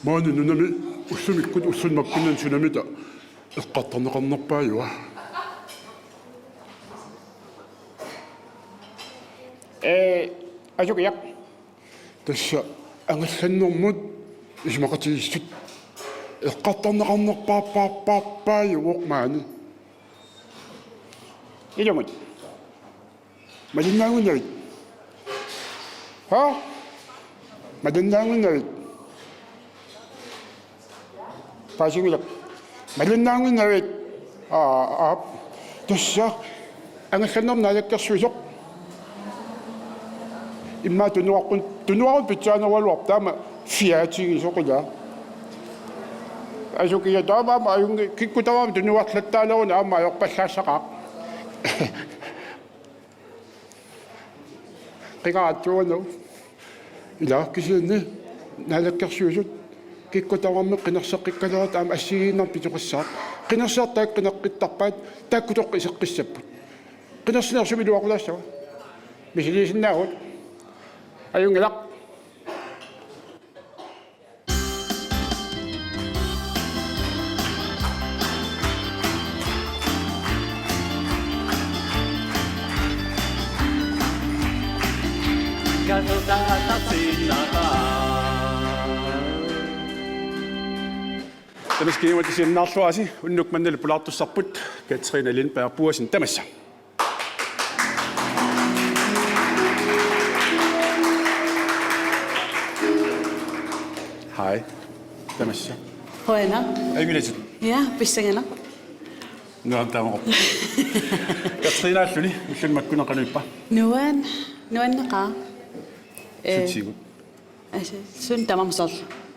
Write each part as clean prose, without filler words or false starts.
마ani nunami ussumikkud ussunmakkunnan sunamita eqqartarneqarnerpaayua Ajukiaq. tassa angallannermut ismaqatiissut eqqartarneqarnerpaappaappaayuoq maani Ilumut. malinnaangunnavit Ha? malinnaangunnavit Paasingilak. malinnaangunnavit tassa angallannernaalakkерsuisoq имма тунуарут питсааnervaluar таама фиаатигисоқила Ajukiaq taamaama ajungi kikkutavaama tunuarlattaaleruna aama ajorpallaasaqaaq. Qingarattuunu. илаақкисиинни наалаккерсуисут киккутаварми қинерсеққиккалерат аама ассигииннар питоқиссаақ қинерсеартаак қинеққиттарпаат тааккутоққи исеққиссаппут қинерсинерсуми луақулаассава Misiliisinnaahut. Ajungilaq. тамискииматисиннаарлуаси уннукманнали пулаартуссарпут Katrine Lindberg Bursen тамасса Hej тамасса Hoena. Аймиласит Ja, pissangana. нуантаамоқ Katrine аллуни уллунмаккунеқануиппа Nuannaqa. сутсигут Sun tamamsor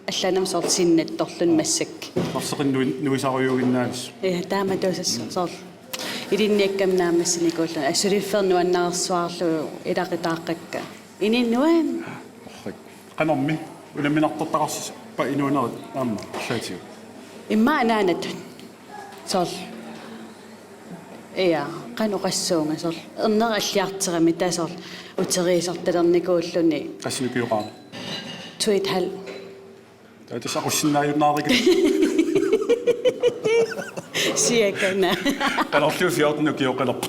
алланамсор синнатторлун массак. марсеқиннуин нуисаруйугиннаанис Таама тусассор. Илинниаккамнаамассиникуулла ассулиффернуаннаарсуарлу илақитааққакка. Ининнуан. qanarmi unaminartortaqarsis pa inuunerit aamma llaatigu Imma anaanatun. Sor. Ja, qanuqassuunga sor. Erneralliarterami tasor uteriisortalernikuulluni. qassinukiuqaama 2,5. taatasaqussinnaajunnaarik Siakana. qanorlu 14 ukiuqalerp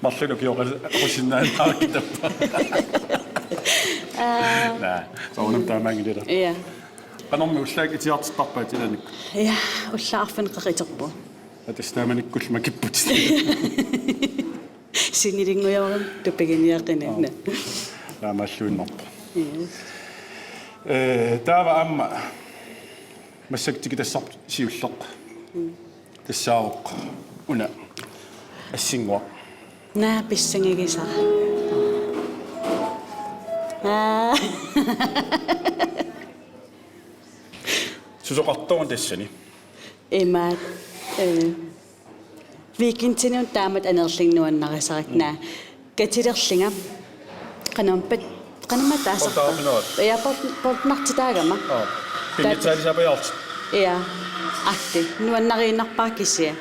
marlunu ukiuqalerqussinnaajunnaarik tappa nää soonam taamaangilila Ja. qanormi ullaak itiartistarpaat ilanik Ja, ullaarfan qaqiterpu. atastaamanikkulma kipput Sinilinguyarum tupiginiaqinanna. laamaalluunnerpa taava amma массактики тассарп сиуллеқ тассаавоқ уна ассингуа На писсангигиса. сусоқартуун тассани Имаат викинтинун таамат анерлингнуаннарисаракнаа катилерлинга канампат канама таасар. Я портнартитаагама. пингитсаалисапаярт Ja, akti. Nuannariinarpaakisia.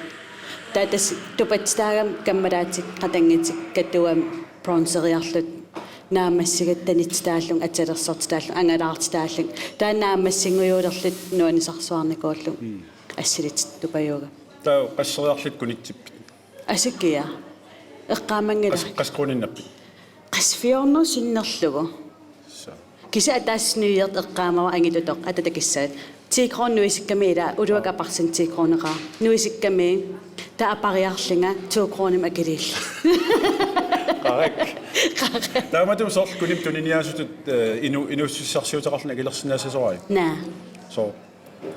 Tatas tupatstaagam kammalaatik qatangitik katuam bronzeriarlut naamassigattanittaallung atalersortitaallung angalaartitaallung taannaamassinguyuulerlut nuanisarsuarnikuullu ассилит тупаюга таа qasseriarlit kunittippit асиккия эққаамангила qasquuninnerpit qasfiornu sinnerlugu киса атааснуиерт эққаамава ангитутоқ ататакиссаат 10 kroner nuisikkamila uluakapарсин 10 kroner nuisikkami таапариарлинга 2 kroner макилиил qarek taamatum sorl kunim tuniniaasutut inuussissarsiutaqarluna akilерсинаасасорай на so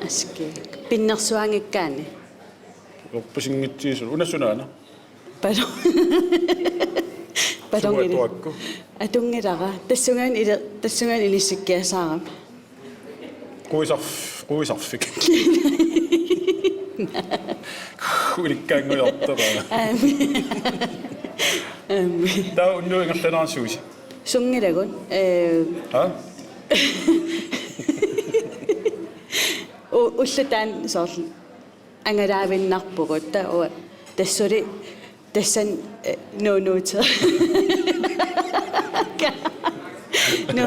аски пиннерсуангиккаани орпасингитсиису унасунаана пало палонгили атунгилара тассунгаан илиссиккиасаарам quisarfik ulikkaanguyortara taa unnuingerlanaarsuusi sungilagun ha уллутаан соор ангалаавиннарпугут та тассули тассан нуунуутер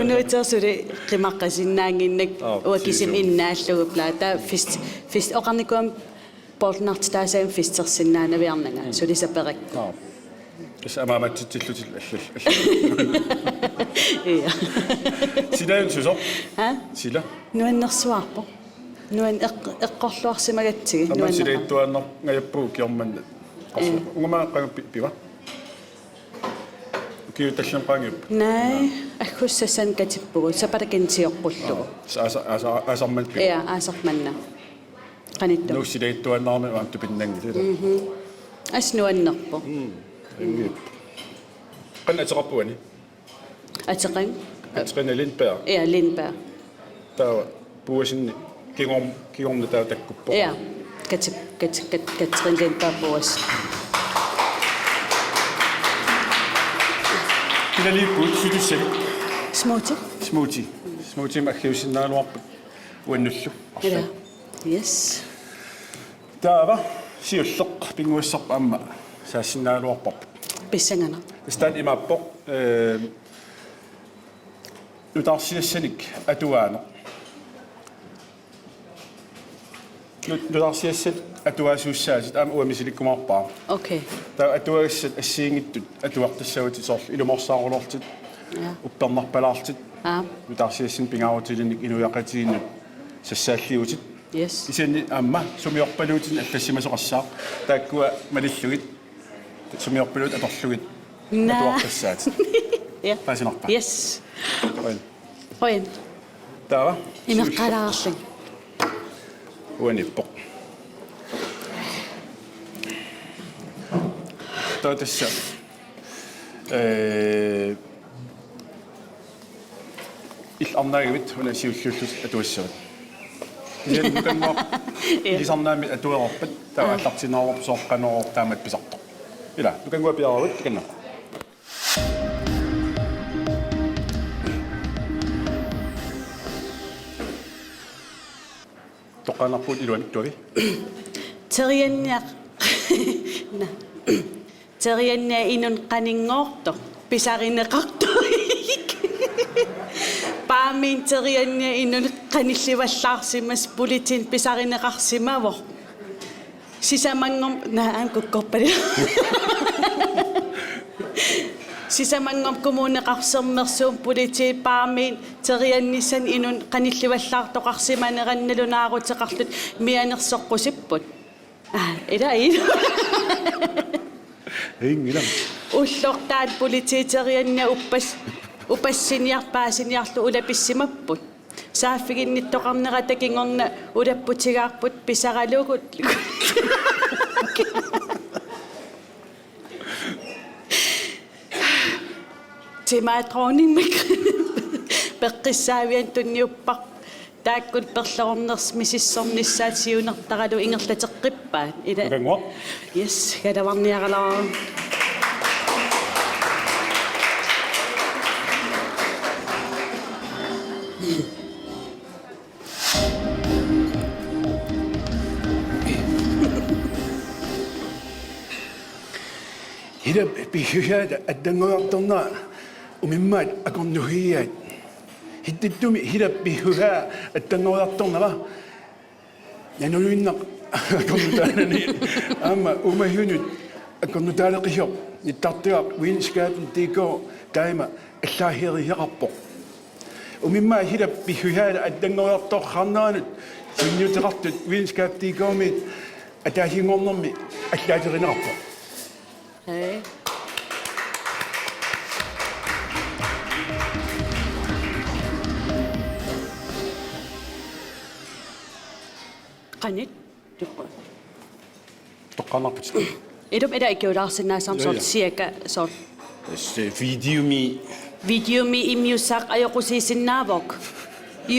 нуутерсули qimaqqisinnaanginnak uakisim tiisuu. innaallugupla ta fist oqarnikuam pornart taasaan fistersinnaanaviarnanga sulisaperik Kes amaamatsitsillutil allal. iya Silaun susor. ha Sila. nuannersuarpo nuan eqqorluarsimagatsigi Tamman silaittuanner ngayappuu kiorman. Ungama piva. Kiutallan qaangiup. nej akkussassan katippugu sapatakinsiorqullugu Asarman piva. iya aasarmanna qanittu Nu silaittuannermi aamtu pinnangi. asnuannerpo Ingiip. Qanna taqappuani. ateqan Atqinalin paa. iya linpa Taa puusinni kingorna taa takkuppo. iya katrinlinpaapuas Kinaliippuut sutussali. smoothie Smoothie makkiusinnaanuarput uannullu. ila yes Taava siulleq pinguissarp amma saassinnaanuarpap. pissangana Staan imappo nutarsiassanik atuaano. Nutarsiassat atuaasuussaasit aama uamisilikkumarpaa. okay Taa atuaassat assiingittut atuartassautit sorl ilumorsaarulortit ja uppernerpalaartit nutarsiassin pingaarutilinnik inuyaqatiinnut sassaalliutit. yes Isanni amma sumiorpaluutin allassimasoqassaa taakkua malillugit sumiorpaluut atorlugit na atuartassaat. ja Paasinarpa. yes oin Taava imeqqalaarling uanippoq. Taatassa illarnaagivit una siullullut atuassavit. Isan nukanngua ilisarnaamit atuerorpat taa allartinaarup soorqanuurup taamat pisartoq. Ila nukanngua piaravut kanna. Toqanarpuut iluanik tuavi. terianniaq na teriannia inun qaningoorto pisarineqartuik paamin teriannia inun qanillivallaarsimas bulletin pisarineqarsimavo sisamangom naan kukkorpali sisamangom kommuneqarsermersuum bulletin paamin teriannissan inun qanillivallaartoqarsimanerannalunaaruteqarlut mianersoqqusipput ila Ingilam. уллортаат политиитерианна упассиниарпаасиниарлу улаписсимаппут сааффигинниттоқарнера такингорна улаппутигаарпут писаралугут тимаатрониммак пеққиссаавиан тунниуппар тааккут перлорнерс мисиссорниссаат сиунертаралу ингерлатеққиппаат ила Nukanngua. yes кадаварниаралаа Hida bihuyaat addangoartorna umimmaat akornuhiyaat hittitumi hida bihuyaa addangoartornara nanuluinnaq akornutaanani amma umahunut akornutaaleqihor nittartiaq wiinskaatun tiiko taima allaahieriaqarpoq umimmaa hida bihuyaa addangoartorxarnaanut sinniuteqartut wiinskaat tiikoomit ataahingornermi allaaterinerarpoq hey qanit Toqanarput. idum ida ikkiulaarsinnaasarm Ja, sort ja. siaka sort Videomi videomi immiussaq ajoqusiisinnaavok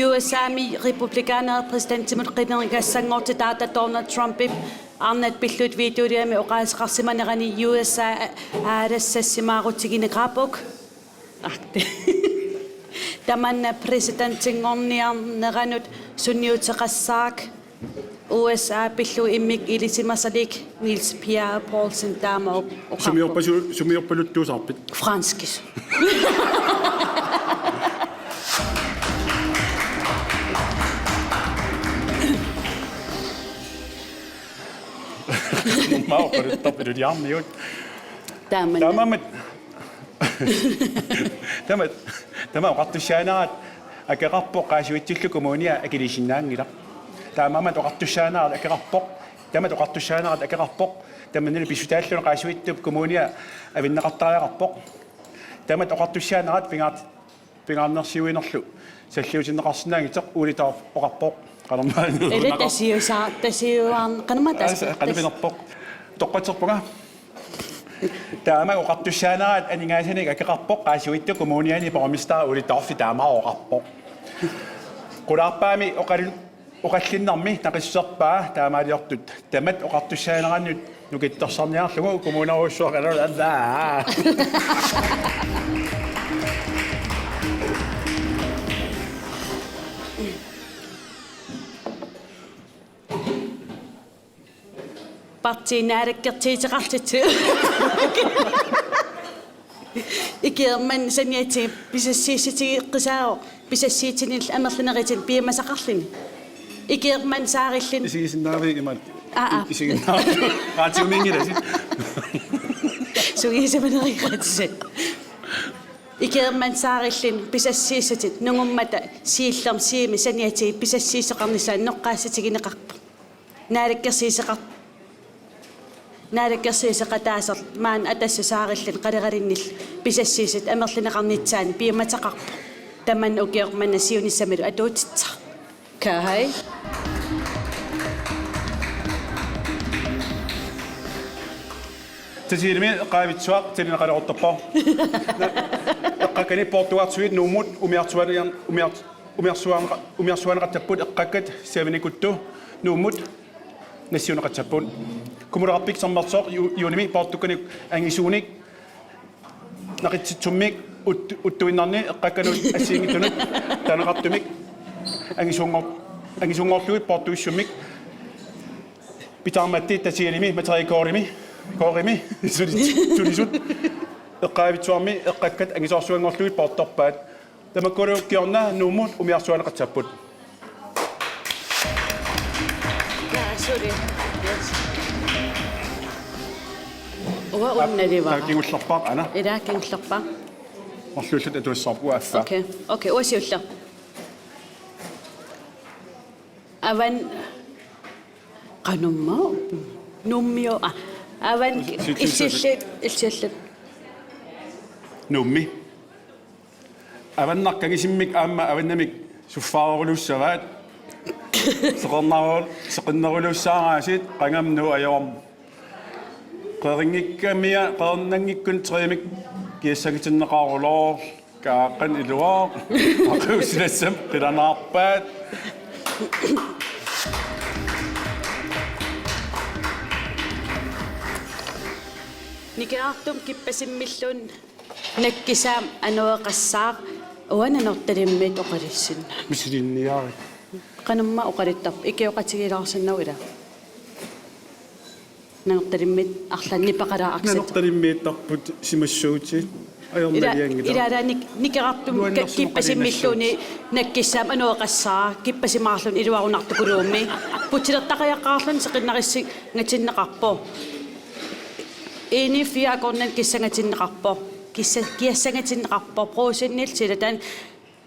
USA-mi republikaner presidenttimut qineringassangorti taata Donald Trumpi arnat pillut videoliami oqaasqarsimanerani USA aalassassimaarutigineqaapuk arte tamanna presidentingorniarneranut sunniuteqassaak USA pillu immik ilisimasalik Niels Pierre Paulsen taama sumiorpaluttuusarpit. franskis ما أقول طب اليوم يود تامن تمام تمام قط الشانات أكربو قاشو يتلكمونيا أكليشنان لا تمام قط الشانات أكربو تمام قط الشانات أكربو تمام اللي بيشتغل قاشو يتلكمونيا أبين قطع ربو تمام قط الشانات بينات نرسيوين نرسو سلسيو جنقصنا يتق ولي تعرف ربو قالوا ما إلى تسيوان قنما تاس قالوا بنطق تقص ربنا تاما وقت الشانات أني ناسني كقبق عشويت كمونياني بعمستا ولي تعرف تاما وقبق قرابامي وقتلين نمي نقص صبا تاما يقتد تمت وقت الشانات نقد تصنيع شو كمونا وشو قالوا لا باتي نارك كتيت قلتت إكير من سنيتي بسسيتي قساو بسسيتي الأمر لنغيتي بيه مسقلني إكير من ساريلين إيش النبي إيمان آه. إيش النبي قاتيو مين كده سوي زمن غيرتي إكير من ساريلين بسسيتي نغمة سيلم سيمي سنيتي بسسيتي قنسان نقاستي نقق نارك سيسقط نارك سيسة قتاسر ما أن أتس ساغل قرغرني بسسيسة أمر لنا قرنيتان بيما تقق تمن أوكير من نسيوني سمر أدوت كهاي تجيرمي قابل سواق ترينا قرأ الطبا قاكني بورتوات سويد نموت وميرسوان قد تبود قاكت سيفني كتو نموت نسيون قد تبود كم رابيك سمبصق يونمي بورتوكني أنيسونيك نقد تسميك وتويناني قاكنو أسيني تنك تانا قد تميك أنيسون قطوي بورتو شميك بتعمتي تسيرمي متراي كورمي سوليسود قايب تومي قاكت أنيسون قطوي بورتو باد لما كورو كيونا نموت وميرسوان قد تبود لا سوري وقلنا لي بقى لكن وش لفظ أنا إذا كان خلقة مش ليش تدوي الصب وقفة أوكي وش يطلع أبن قنوم نوميو أبن إيش نومي أبن نقّي سمك أما أبن نمك سفار لو سواد سقنا لو ساعات قنام نو أيام قرنيك ميا قرنيك كنت ريمك كيسك تنقارلو كأقن إدوار أقول سلسم قد نعبد نكراتم كيبسم ملون نكسام أنا وقصار وأنا نطلمت أقرسن مسلين يا قنوم ما أقرتب إكي وقتي راسن نورا نطلمت أخلا نبقرا أكسد نطلمت تقبض سمشوتي أيام مليان إذا نكراتم كيبسم ملون نكسام أنا وقصار كيبسم معلون إذا ونعطي كرومي بوتشرتك يا قافن سقنا غسي نتشن قابو إني في أكون كيسان تنقبّو كيسان تنقبّو بروسين نلسيدان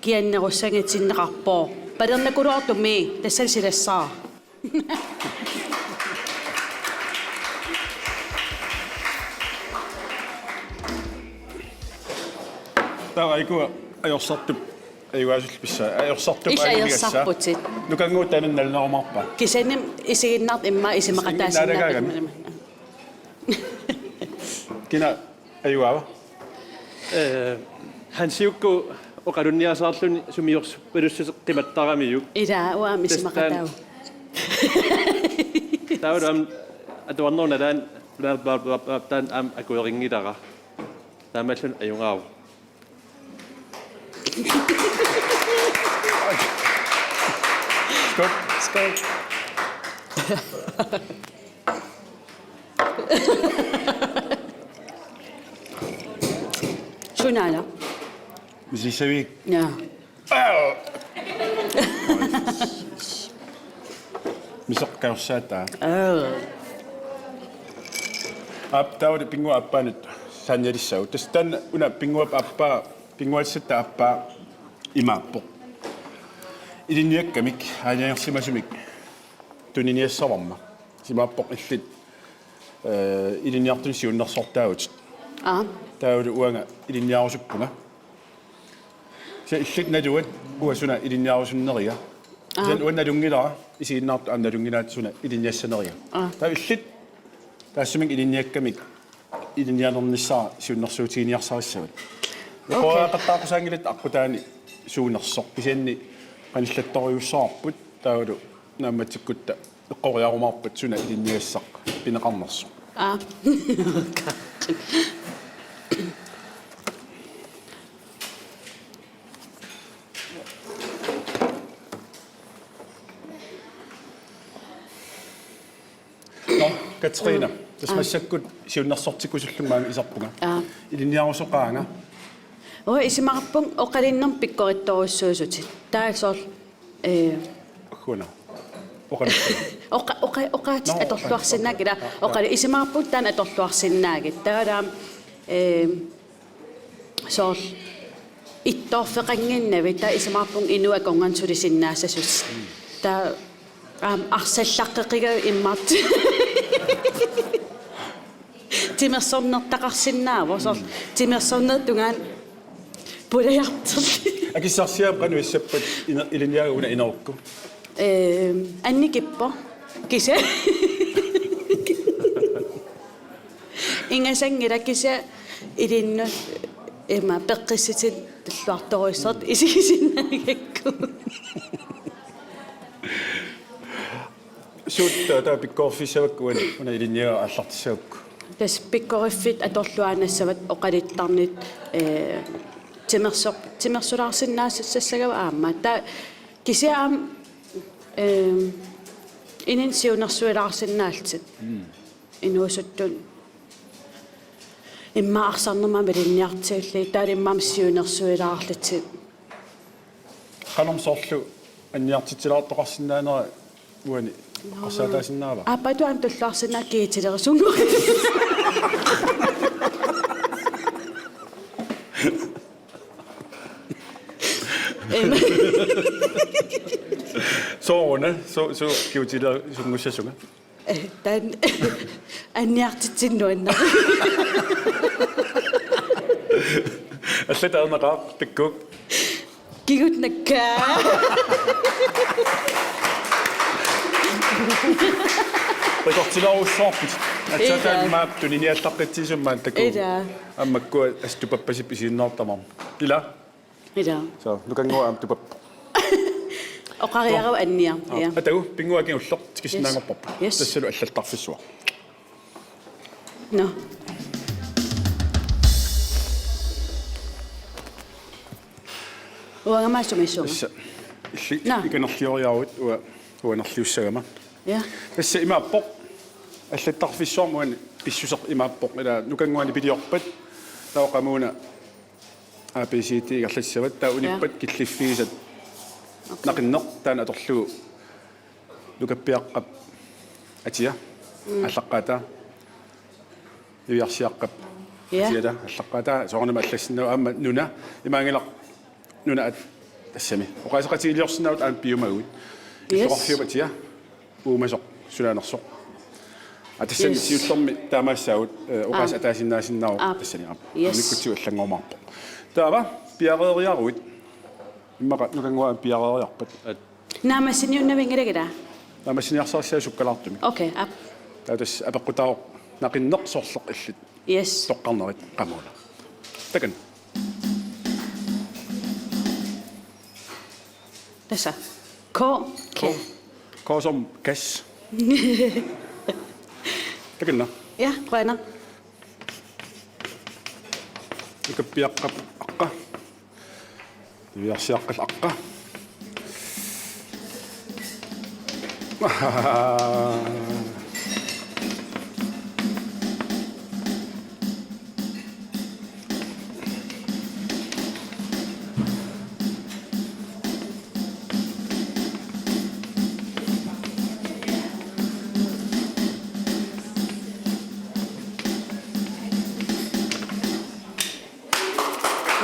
كيان نغسان تنقبّو بدل نقولوا تومي تسلسل الصا ترى أيكو أيوصتب أيوة بس أيوصتب إيش أيوصتبوتي لو كان قلت أنا الماء كيسان إسي نات إما إسي مقداسين كنا أيوة هنسيوكو وقالوا صارتلون سميوكس بريس قيمة طعاميو إذا وامس مقداو تاود أم أتوانون دان بلان أم أكو ريني دارا تامشون أيونغاو سكوب شو نالا؟ زي سوي يا مسق كرساتا Aptaud pingua appanut sanjarissau. Tastan una pingua appa pingualsetta appa imappo. Idinniakkamik aaniarsimasumik tuniniassavamma. Simappoq illit idinniartun siunnersortaavut. Taud uanga idinniarusuppunga. Se illit naduat uasuna idinniarusunneria. Sen uanna lungilaa isiinnaartu anna lunginaat suna idinniassaneria. Ta illit taassumik idinniakkamik idinnianernissaa siunnersuutiiniarsarissavat. Qoaqattaaqusaagilat aqutaani suunersoq isianni qanillattoriussaarput taudu naammatikutta eqqoriarumaarput suna idinniassaq pineqarnersu. Katrina, tasmassakkut siunnersortikusullungaami isarpunga. Idinniarusoqaanga. Isimarpung oqalinnerm pikkorittoruissuusutit. Taasorl Kuna. oqaati atorluarsinnaagila oqali isimarput taan atorluarsinnaagit taalaam soorl ittoorfeqanginnavi taa isimarpung inuakongansulisinnaasasut taa arsallaqqeqiga immart timersornertaqarsinnaavo soorl timersornertungaan pulajartut Akissarsiaam qanuissappat iliniaaguna inerukku. annikippo kisa ingasangila kisa ilinnu ima peqqisitit tulluartoruissort isigisinnaagakku Suutta taa pikkoorfissavakku una iliniaga allartissaukku. tas pikkoriffit atorluaanassavat oqalittarnit timersulaarsinnaasassagava aamma ta kisiaam inin siunersuilаарsinnaaltit inuusuttun imma arsaarnerma milinniartiulli taalimmaam siunersuilaarlitit Qanormsorlu anniartitilaartoqarsinnaanera uani qasaataasinnaava. апатуан туллаарсинаа киитилерисунгу Soona so kiutila sungussassunga. тан анниартитсиннуанна Аллатаарнеқаа таккук. кигутнаккаа Qaqortilaarussаарput. Atsataan maap tuniniallaqqitsiisummaan takku. Ila. Аммаккуа аступаппасип исииннаартамар. Ила. ида So lukangua amtupap. оқариарау анниа я Атагу пингуаки уллоқ тикиснаангорпарпа. Yes. Тассалу аллалтарфиссуа. но уагамаасумиссуга Тасса илли На. иканерлиориаруут уанерлиуссагама. я Тасса имааппоқ аллаттарфиссуармуани писсусеқ имааппоқ ила лукангуани пилиорпат таоқамууна ABCT герлассават таа униппат киллиффигисат нақиннеқ таана аторлугу лукаппиаққап атия аллаққата юярсиаққап Я. атиада аллаққата соорнама аллассиннаа аама нуна имаангилақ нуна ат тассами оқаасеқатигилиорсинаут аам пиумагут иллоқарфиуматия уумасоқ сулаанерсоқ атассами Yes. сиуллерми таамаассаагут оқаас атаасиннаасиннаару тассаниап Yes. никкутсу аллангормаарпо таава пиареериаруит иммаqa нукангуа пиареериарпат наамассиниуннавингилагила таамассиниарсаарсаа суккалаартуми окей ап таатас апеққутао нақиннеқ сорлеқ иллит yes тоққарнерит қамула такан таса ко ке коосом кас таканна я қуана икаппиаққап аққа юярсиаққал аққа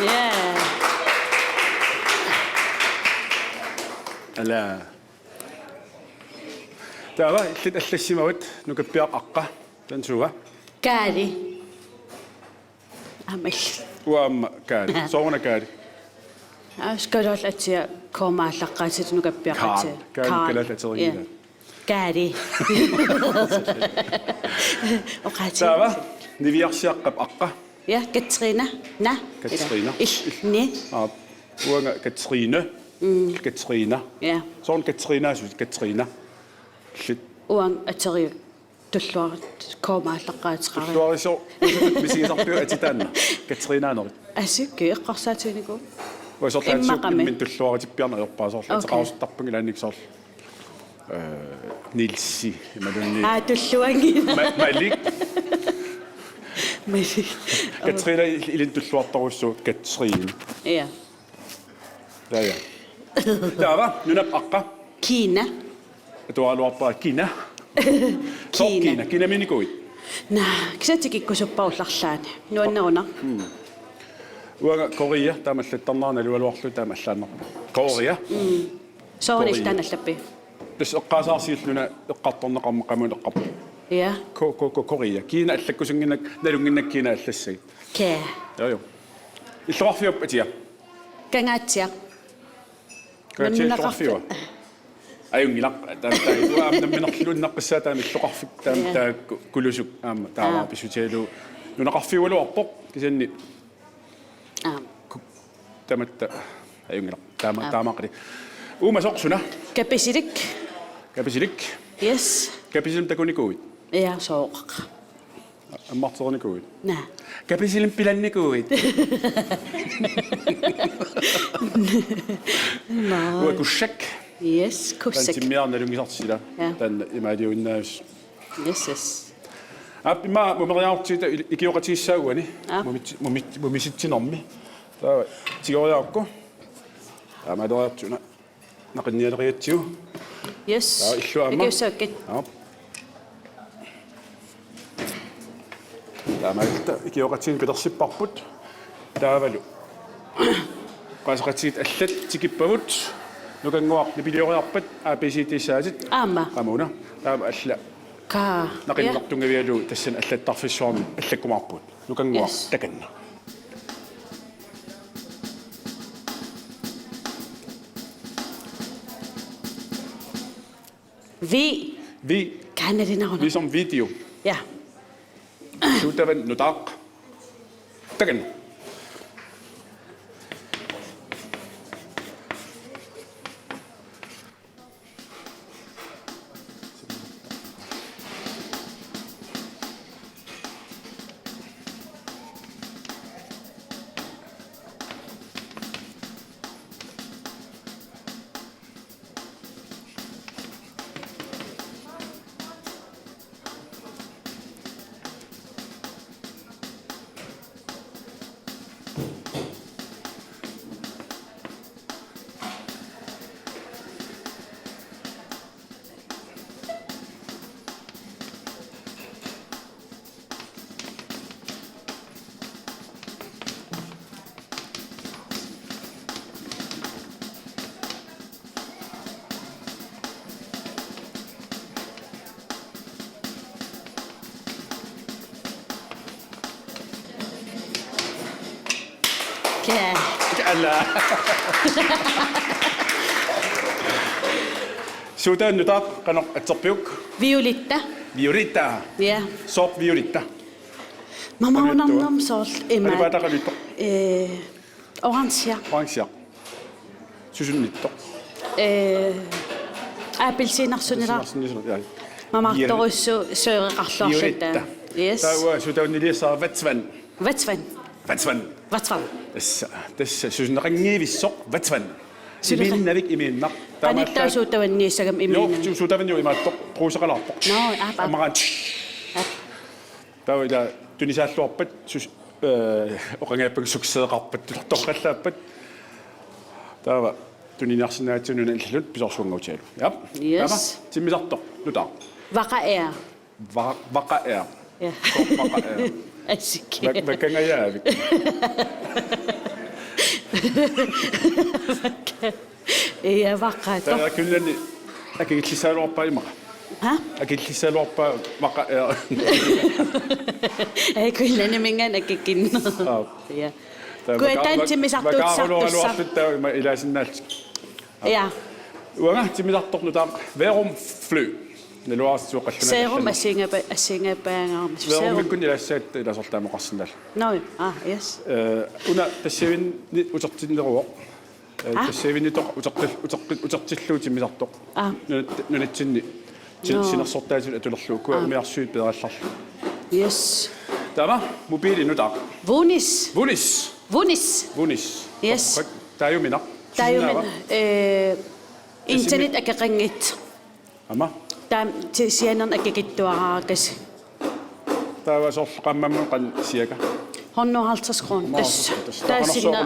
Ja. Ala. Tava illit allassimagut nukappiaq aqqa tansuga. Kaali. Amal. Uamma kaali. Soorna kaali. Askalollatia kormaallaqaatit nukappiaqati. Kaali kalallaterigiila. Kaali. Oqati. Tava niviarsiaqqap aqqa. Ja, Katrina. Na. Katrina. Ni. Uanga Katrine. Katrina. Ja. Soorn Katrina sut Katrina. Illit Uang ateri tulluarat kormaallaqaatiqari. tuariso misigisarpiu atitaanna. Katrina nori. Asikki eqqarsaatiniku. Uisortaatsu Immaqami. min tulluaritippiarna erpaasorlu ataqarustarpungi laanniksorlu. Nilsi imalunni. Tulluangina. Malik Mali. Katrina ilin tulluartarussuut Katrine. Ja. Ja. Tava nunap aqqa. Kiina. Tualuarpaa Kina. Kiina. Kina minikuit. Na, kisatikikkusuppaullarlaani. Nuanneruna. Uanga Korea taamallattarnaarna lualuarlu taamallaannerpa. Korea. Soorniltanallappi. Tus eqqaasaarsiilluna eqqartorneqarma qamun eqqarpa. Ja. Korea. Kina allakkusunginnak nalunginnak Kina allassagi. Kää. Jo. Illorfiup atia. Kangaatsiaq. Illorfiup. Ayungilaq taamta minerluunnaqqissaa taami illoqarfik taamta kulusuk aama taava pisutialu nunaqarfiualuarpoq kisanni tamatta ayungilaq taamaqali uuma soqsuna Kapisilik. kapisilik Yes. kapisilim takunikuit Ja, sooqaq. ammarternikuit Na. kapisilim pilannikuit uua kussak Yes, kussak. tantimmiarna lungisartisila tan imaaliunnaus Yes. Appi mumeriaartiita ikioqatiissaaguani mumisittinermi taa tigoriaarku amaloriartuna naqinnialeriatsiu Yes. taa illuamma Ikiusaakit. taamalta ikioqatiin pilersipparput taavalu qaasaqatiit allat tikippavut nukanguaq nipilioriarpat aapisiitiissaatit Aama. qamuna taama alla Kaa. naqinnertungavialu tassan allattarfissuarmi allakkumaarput nukanguaq Yes. takanna Vi. vi Kanadinaruna. ligesom video Ja. suutavan nutaq takanna Kää. Alla. Suutaan nutaq qanoq atserpiuk Violitta. Violetta. Ja. Sort Violetta. Mamaunarnam soorl ima. Ani paataqaluttoq Oransia. Francia. Susunnittoq. Appelsinarsunila. Ja. Mamartorussu søereqarluarlutta. Violetta. Yes. Taa suutaunilisaa Vatsvan. Vatsvan. Vatsvan. Vatsvan. Tässä susunneqangiivissoq Vatsvan. Iminnavik iminnaq. Panittaasuutavanniissagam Jo, imina. suutavan jo imaattoq pruusaqalarpoq. No, apa. Amaran. Taa ila tunisaalluarpat oqangaappak sukseeqarpat torqallaappat. Taa tuniniarsinnaatsununa illut pisorsuangautialu. Ja. Yes. Timmisartoq nutaa. Vaqaer. Ia vaqato. Tää kyllä akikillisaaluarpaa imaqa. Ha? Akikillisaaluarpaa maqa. Ei kyllä nimengan akikin. Ia. Kuetan timisartut sartussa. Vakarualuartuttaa ima ilaasinnaat. Ia. Uanga timisartornu taa verum fly. Neluarsuuqalluna. Serum asingapaangaarma. Verum kun ilaassaat ilasortaamoqarsinnaal. No, yes. Una tassivin usertinneruo. Tassivin usertilluut timisartoq. Nunitsinni. Sinarsortaasun atulerluu kua umiarsuut peerallarlu. Yes. Tama mobiili nutaa. Vunis. Vunis. Yes. Taayumina. Tajumin internet akaqangit. Ama. Sianan akikittuaraakas. Tawa sorqammammun qan siaka. 150 kroon. Tasinna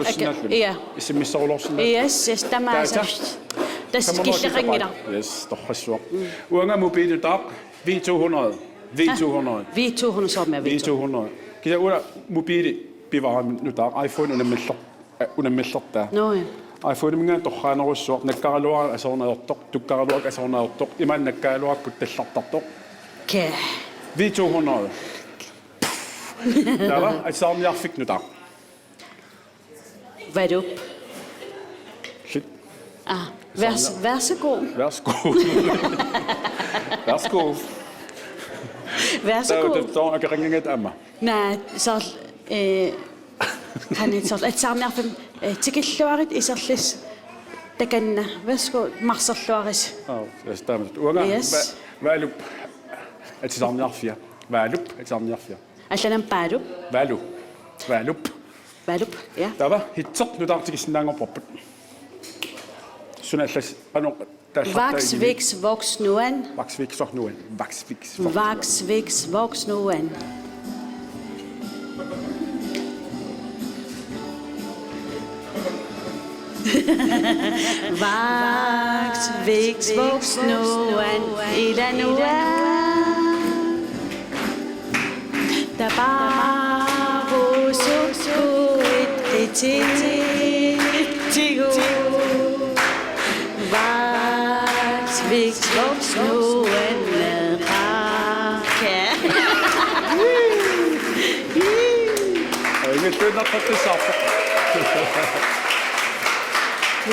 Ia. Isimmissorulorsinna. Yes, tämä tässä killaqangila. Yes, torrassuaq. Uanga mobiili taa V200. V200 somme V200. Kisa ula mobiili pivaram nutaa iPhone unammellertaa. Noin. iPhone minga torraanerussuaq nakkaruluar asornaertoq tukkaraluak asornaertoq iman nakkaaluakku tallartartoq. Ke. V200. Tava asaarniarfik nutaa. Vadup. Shit. Værsgo. Værsgo. Værsgo. Værsgo. Der er ringet amma. Nej, så kan ikke så et sammenhæng tikilluarit iserlis takanna. Værsgo, marserluaris. Ja, stemmer. Uanga. Yes. Valup. Asaarniarfia. Valup. Asaarniarfia. Allan paru. Valup. Vadup, ja. Tava hitsert nutaa tikisnaangerporput. Sunallas anu Vaksviks voksnuen. Vaksviks sornuen. Vaksviks voksnuen. Vaksviks voksnuen. Ilanuen. Tabarusukkuit ititigu. Vaksviks voksnuen med pakke. Jeg vil begynne at det sammen. Ja.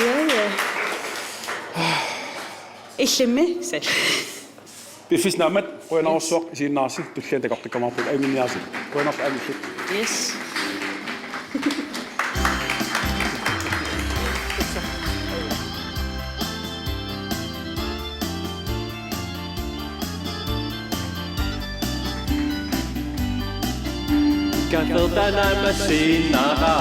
Illimi selv. Bifis namat, ruin aussuaq siinnaarsi tullian takortikkamarput anginiarsi. Ruinarp angillit. Yes. Gathel danai masinaha